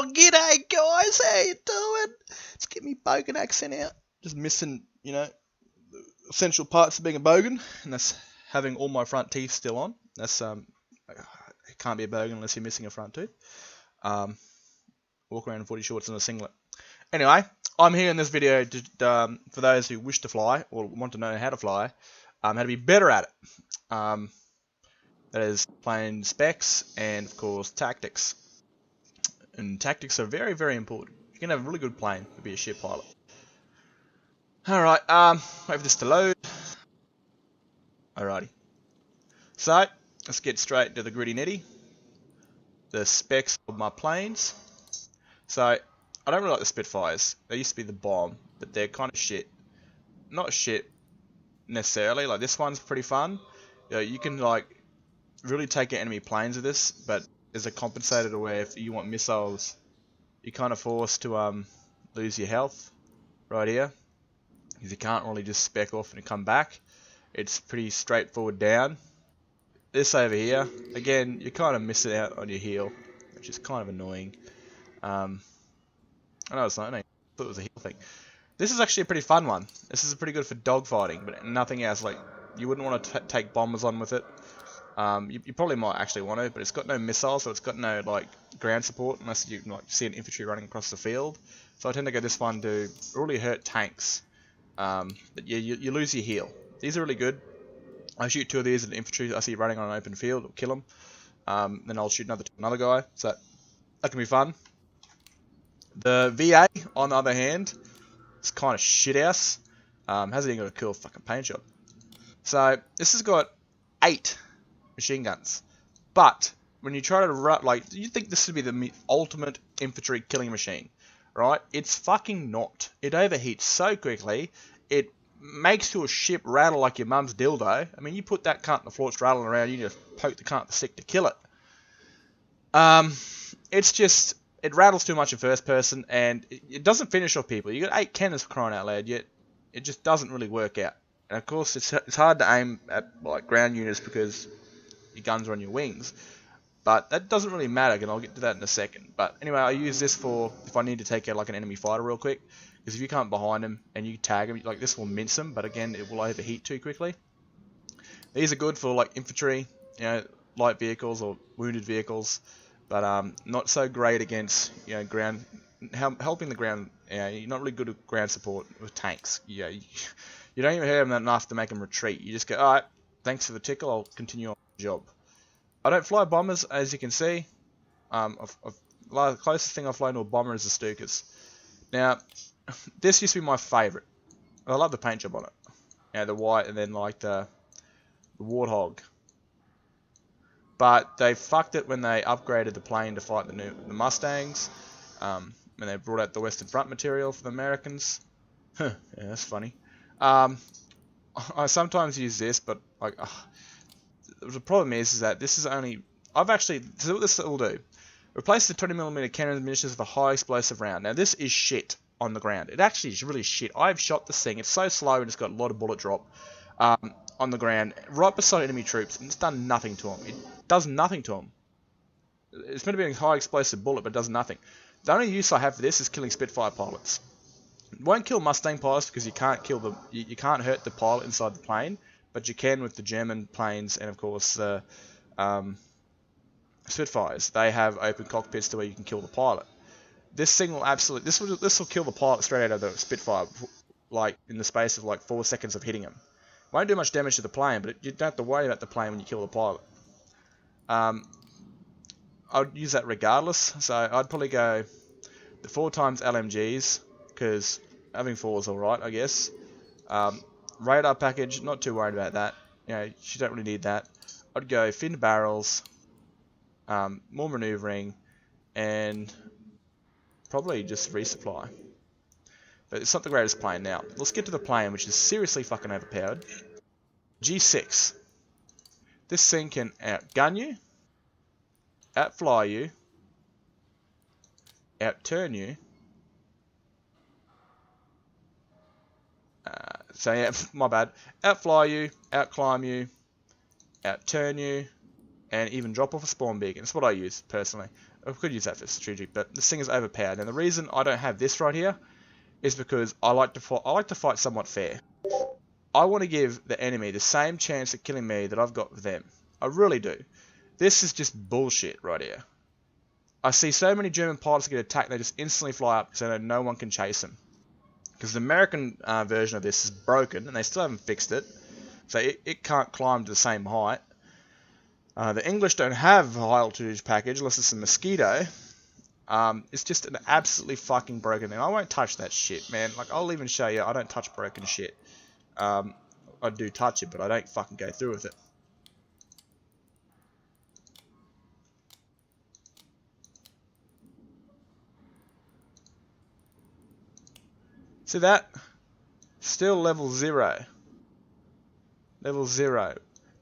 Oh, g'day guys, how you doing? Let's get me bogan accent out. Just missing, the essential parts of being a bogan, and that's having all my front teeth still on. That's it can't be a bogan unless you're missing a front tooth. Walk around in footy shorts and a singlet. Anyway, I'm here in this video to, for those who wish to fly or want to know how to fly, how to be better at it. That is playing specs and of course tactics. And tactics are very, very important. You can have a really good plane to be a ship pilot. Alright, wait for this to load. Alrighty. So, let's get straight to the gritty nitty. The specs of my planes. So, I don't really like the Spitfires. They used to be the bomb, but they're kind of shit. Not shit necessarily, like this one's pretty fun. You can like really take out enemy planes with this, but there's a compensator to where if you want missiles, you're kind of forced to lose your health right here, because you can't really just spec off and come back. It's pretty straightforward down. This over here, again, you're kind of missing out on your heal, which is kind of annoying. I know it's not, I thought it was a heal thing. This is actually a pretty fun one. This is pretty good for dogfighting, but nothing else. Like, you wouldn't want to take bombers on with it. You probably might actually want to, but it's got no missiles, so it's got no like ground support unless you like see an infantry running across the field. So I tend to go this one to really hurt tanks. But yeah, you lose your heal. These are really good. I shoot two of these at the infantry I see running on an open field, it'll kill them. Then I'll shoot another guy. So that can be fun. The VA, on the other hand, is kind of shit house. Hasn't even got a cool fucking paint job. So this has got 8 machine guns, but when you try to run, like, you think this would be the ultimate infantry killing machine, right? It's fucking not. It overheats so quickly, it makes your ship rattle like your mum's dildo. I mean, you put that cunt on the floor, it's rattling around, you just poke the cunt with the stick to kill it. It's just, it rattles too much in first person, and it doesn't finish off people. You got 8 cannons for crying out loud, yet it just doesn't really work out. And of course, it's hard to aim at like ground units because your guns are on your wings, but that doesn't really matter, and I'll get to that in a second. But anyway, I use this for if I need to take out like an enemy fighter real quick, because if you come behind him and you tag him, like this will mince him, but again it will overheat too quickly. These are good for like infantry, light vehicles or wounded vehicles, but not so great against ground, helping the ground. You're not really good at ground support with tanks. You don't even hurt them enough to make them retreat. You just go, alright, thanks for the tickle, I'll continue on the job. I don't fly bombers, as you can see. The closest thing I've flown to a bomber is the Stukas. Now, this used to be my favourite. I love the paint job on it. The white and then like the Warthog. But they fucked it when they upgraded the plane to fight the Mustangs. When they brought out the Western Front material for the Americans. Yeah, that's funny. I sometimes use this, but like the problem is that this is only so what this will do. Replace the 20mm cannon and munitions with a high explosive round. Now this is shit on the ground. It actually is really shit. I've shot this thing. It's so slow and it's got a lot of bullet drop on the ground right beside enemy troops, and it's done nothing to them. It does nothing to them. It's meant to be a high explosive bullet, but it does nothing. The only use I have for this is killing Spitfire pilots. It won't kill Mustang pilots because you can't kill them. You can't hurt the pilot inside the plane, but you can with the German planes and of course the Spitfires. They have open cockpits to where you can kill the pilot. This thing will this will kill the pilot straight out of the Spitfire, like in the space of like 4 seconds of hitting him. Won't do much damage to the plane, but you don't have to worry about the plane when you kill the pilot. I'd use that regardless. So I'd probably go the 4 times LMGs. Because having 4 is alright, I guess. Radar package, not too worried about that. You don't really need that. I'd go fin barrels, more maneuvering, and probably just resupply. But it's not the greatest plane now. Let's get to the plane, which is seriously fucking overpowered. G6. This thing can outgun you, outfly you, outturn you. So yeah, my bad. Outfly you, outclimb you, outturn you, and even drop off a spawn beacon. That's what I use personally. I could use that for strategic, but this thing is overpowered. And the reason I don't have this right here is because I like to fight somewhat fair. I want to give the enemy the same chance at killing me that I've got with them. I really do. This is just bullshit right here. I see so many German pilots get attacked, they just instantly fly up because they know no one can chase them. Because the American version of this is broken, and they still haven't fixed it. So it can't climb to the same height. The English don't have a high altitude package unless it's a Mosquito. It's just an absolutely fucking broken thing. I won't touch that shit, man. Like, I'll even show you, I don't touch broken shit. I do touch it, but I don't fucking go through with it. See that? Still level 0. Level 0.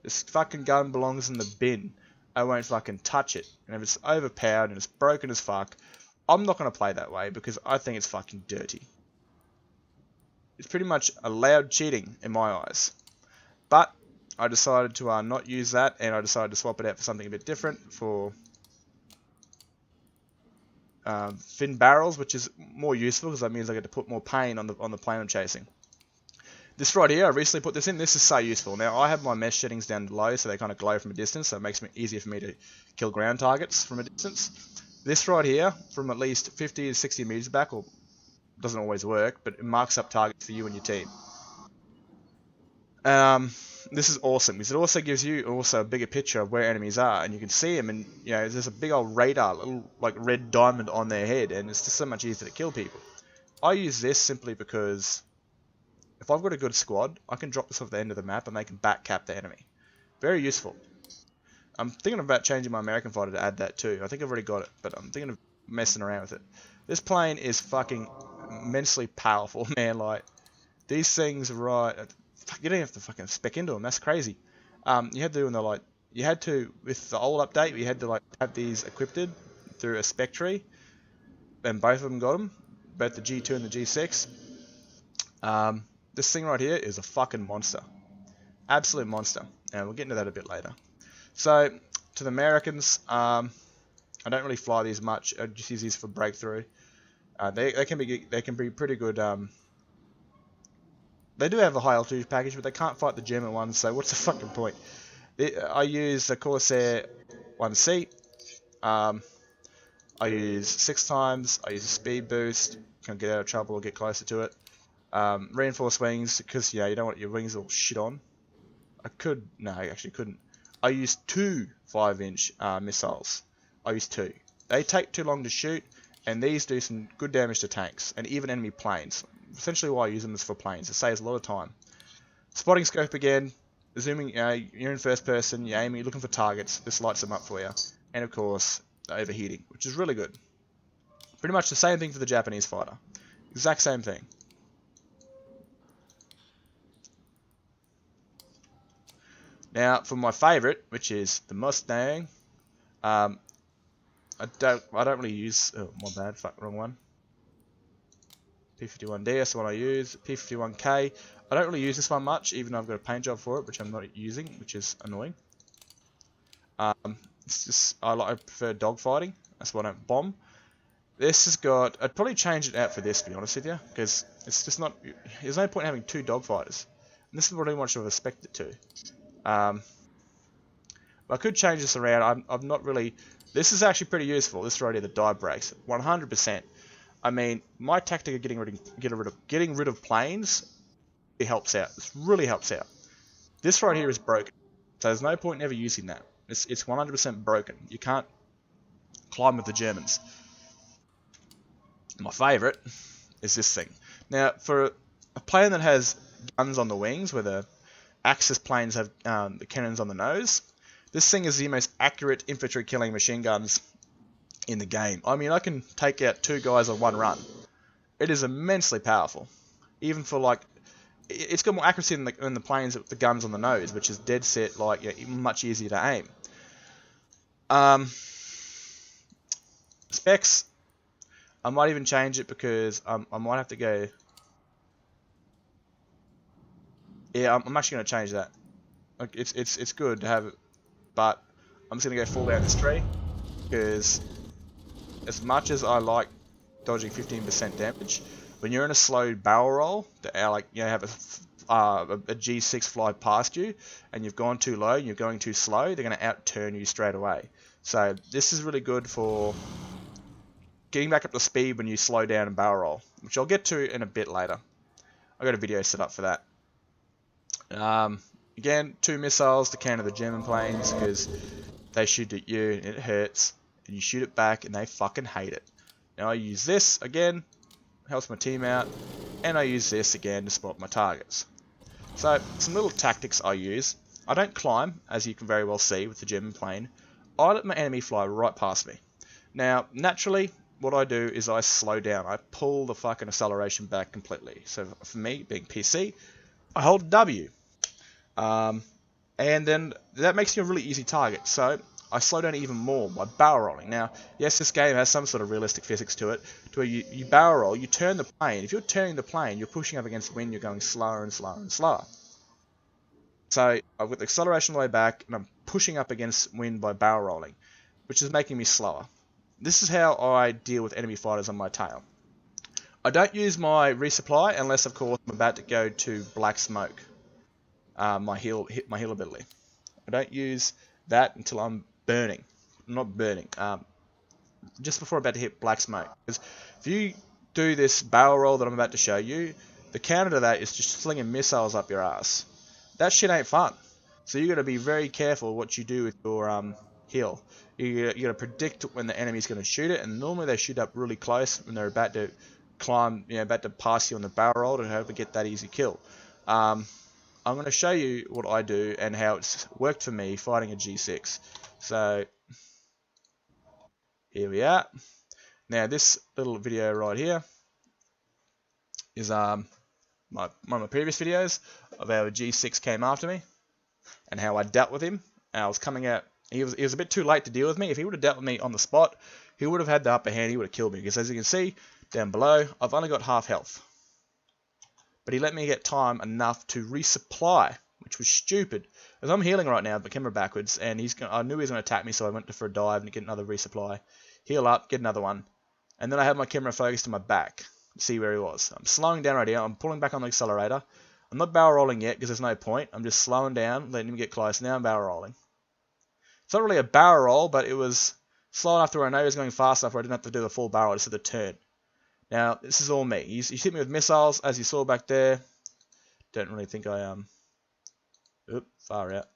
This fucking gun belongs in the bin. I won't fucking touch it. And if it's overpowered and it's broken as fuck, I'm not going to play that way because I think it's fucking dirty. It's pretty much allowed cheating in my eyes. But I decided to not use that, and I decided to swap it out for something a bit different for fin barrels, which is more useful because that means I get to put more pain on the plane I'm chasing. This right here, I recently put this in. This is so useful. Now, I have my mesh settings down low, so they kind of glow from a distance, so it makes it easier for me to kill ground targets from a distance. This right here, from at least 50 to 60 meters back, or doesn't always work, but it marks up targets for you and your team. This is awesome because it also gives you a bigger picture of where enemies are, and you can see them, and you know there's a big old radar, little like red diamond on their head, and it's just so much easier to kill people. I use this simply because if I've got a good squad, I can drop this off the end of the map and they can back cap the enemy. Very useful. I'm thinking about changing my American fighter to add that too. I think I've already got it, but I'm thinking of messing around with it. This plane is fucking immensely powerful, man. Like these things, right? You don't have to fucking spec into them. That's crazy. You had to do with the old update. You had to like have these equipped through a spec tree, and both of them got them, both the G2 and the G6. This thing right here is a fucking monster, absolute monster, and we'll get into that a bit later. So to the Americans, I don't really fly these much. I just use these for breakthrough. They can be pretty good. They do have a high altitude package, but they can't fight the German ones, so what's the fucking point? I use the Corsair 1C. I use 6 times. I use a speed boost. Can get out of trouble or get closer to it. Reinforced wings, because you don't want your wings all shit on. I actually couldn't. I used 2 5-inch missiles. I used 2. They take too long to shoot, and these do some good damage to tanks, and even enemy planes. Essentially why I use them is for planes. It saves a lot of time. Spotting scope again, zooming, you're in first person, you're aiming, you're looking for targets, this lights them up for you. And of course, the overheating, which is really good. Pretty much the same thing for the Japanese fighter. Exact same thing. Now, for my favourite, which is the Mustang, I don't really use. Oh, my bad, wrong one. P51D, that's the one I use. P51K, I don't really use this one much, even though I've got a paint job for it, which I'm not using, which is annoying. It's just I prefer dogfighting. That's why I don't bomb. This has got. I'd probably change it out for this, to be honest with you, because it's just not. There's no point in having 2 dogfighters. And this is pretty much what I've expected to. I could change this around. I'm not really. This is actually pretty useful. This right here, the dive brakes, 100%. I mean, my tactic of getting rid of planes, it helps out. This really helps out. This right here is broken, so there's no point in ever using that. It's 100% broken. You can't climb with the Germans. My favourite is this thing. Now, for a plane that has guns on the wings, where the Axis planes have the cannons on the nose, this thing is the most accurate infantry killing machine guns in the game. I mean, I can take out 2 guys on 1 run. It is immensely powerful. Even for like, it's got more accuracy in the planes with the guns on the nose, which is dead set, like much easier to aim. Specs, I might even change it because I might have to go. Yeah, I'm actually going to change that. Like, it's good to have it, but I'm just going to go full down this tree because as much as I like dodging 15% damage, when you're in a slow barrel roll, like you know, have a G6 fly past you, and you've gone too low, and you're going too slow, they're going to outturn you straight away. So this is really good for getting back up to speed when you slow down and barrel roll, which I'll get to in a bit later. I got a video set up for that. Again, 2 missiles to counter the German planes because they shoot at you and it hurts, and you shoot it back and they fucking hate it. Now I use this again, helps my team out, and I use this again to spot my targets. So some little tactics I use. I don't climb, as you can very well see with the German plane. I let my enemy fly right past me. Now naturally, what I do is I slow down. I pull the fucking acceleration back completely. So for me, being PC, I hold W. And then that makes you a really easy target. So I slow down even more by barrel rolling. Now, yes, this game has some sort of realistic physics to it, to where you barrel roll, you turn the plane. If you're turning the plane, you're pushing up against the wind, you're going slower and slower and slower. So I've got the acceleration all the way back, and I'm pushing up against wind by barrel rolling, which is making me slower. This is how I deal with enemy fighters on my tail. I don't use my resupply unless, of course, I'm about to go to black smoke. My heal ability. I don't use that until I'm burning. Not burning. Just before I'm about to hit black smoke. Because if you do this barrel roll that I'm about to show you, the counter to that is just slinging missiles up your ass. That shit ain't fun. So you got to be very careful what you do with your heal. You got to predict when the enemy's going to shoot it, and normally they shoot up really close when they're about to climb, about to pass you on the barrel roll to hope to get that easy kill. I'm going to show you what I do and how it's worked for me fighting a G6. So here we are. Now this little video right here is one of my previous videos of how a G6 came after me and how I dealt with him. And I was coming out. He was a bit too late to deal with me. If he would have dealt with me on the spot, he would have had the upper hand. He would have killed me, because as you can see down below, I've only got half health. But he let me get time enough to resupply, which was stupid. As I'm healing right now, with the camera backwards, and I knew he was going to attack me, so I went for a dive and get another resupply. Heal up, get another one. And then I had my camera focused to my back to see where he was. I'm slowing down right here. I'm pulling back on the accelerator. I'm not barrel rolling yet because there's no point. I'm just slowing down, letting him get close. Now I'm barrel rolling. It's not really a barrel roll, but it was slow enough to where I know he was going fast enough where I didn't have to do the full barrel. I just had to turn. Now, this is all me. He's hit me with missiles, as you saw back there. Don't really think I, far out.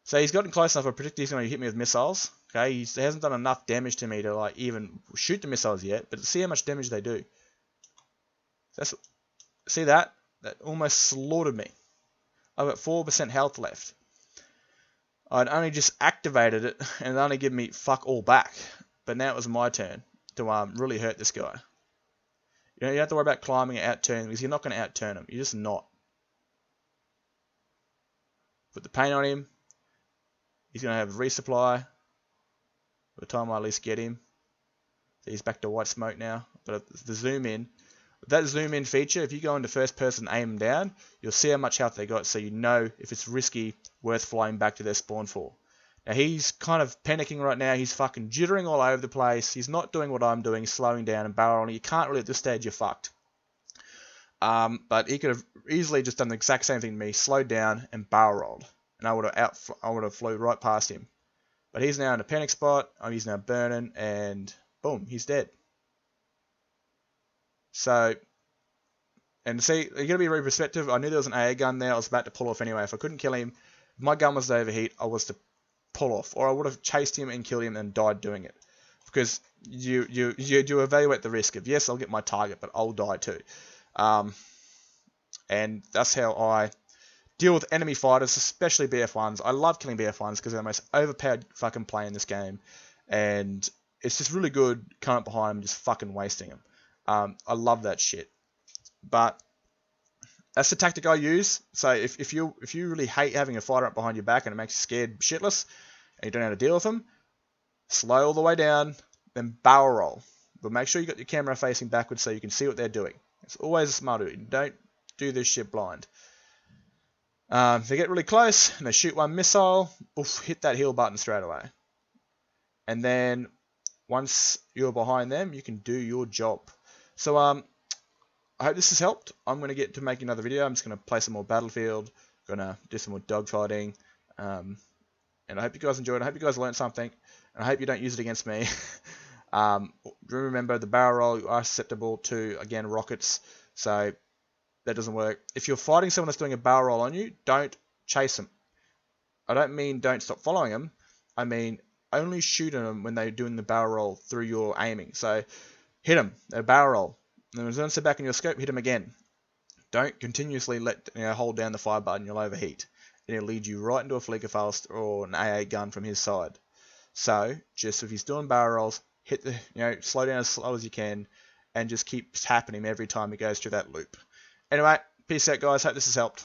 So he's gotten close enough, I predict he's going to hit me with missiles. Okay, he hasn't done enough damage to me to, like, even shoot the missiles yet, but see how much damage they do. See that? That almost slaughtered me. I've got 4% health left. I'd only just activated it, and it only given me fuck all back. But now it was my turn to really hurt this guy. You don't have to worry about climbing and outturning, because you're not going to outturn him. You're just not. Put the paint on him. He's going to have a resupply. By the time I at least get him. So he's back to white smoke now. But the zoom in. With that zoom in feature, if you go into first person aim them down, you'll see how much health they got, so you know if it's risky, worth flying back to their spawn for. Now he's kind of panicking right now. He's fucking jittering all over the place. He's not doing what I'm doing, slowing down and barrel rolling. You can't really at this stage, you're fucked. But he could have easily just done the exact same thing to me, slowed down and barrel rolled, and I would have flew right past him. But he's now in a panic spot. He's now burning, and boom, he's dead. So, and see, you gotta be very perspective. I knew there was an AA gun there. I was about to pull off anyway. If I couldn't kill him, if my gun was to overheat, I was to pull off, or I would have chased him and killed him and died doing it. Because you evaluate the risk of, yes, I'll get my target, but I'll die too. And that's how I deal with enemy fighters, especially BF1s. I love killing BF1s because they're the most overpowered fucking play in this game, and it's just really good coming up behind them and just fucking wasting them. I love that shit. But that's the tactic I use. So if you really hate having a fighter up behind your back and it makes you scared shitless and you don't know how to deal with them, slow all the way down, then barrel roll. But make sure you got your camera facing backwards so you can see what they're doing. It's always a smart route. Don't do this shit blind. If they get really close and they shoot one missile, oof, hit that heal button straight away. and then once you're behind them, you can do your job. So I hope this has helped. I'm going to get to make another video. I'm just going to play some more Battlefield, going to do some more dogfighting, and I hope you guys enjoyed. I hope you guys learned something, and I hope you don't use it against me. Remember, the barrel roll, you are susceptible to, again, rockets, so that doesn't work. If you're fighting someone that's doing a barrel roll on you, don't chase them. I don't mean don't stop following them. I mean only shoot them when they're doing the barrel roll through your aiming. So hit them, a barrel roll. And then when they back in your scope, hit them again. Don't continuously hold down the fire button, you'll overheat. And it'll lead you right into a flicker fast or an AA gun from his side. So just if he's doing barrel rolls, hit the slow down as slow as you can, and just keep tapping him every time he goes through that loop. Anyway, peace out guys, hope this has helped.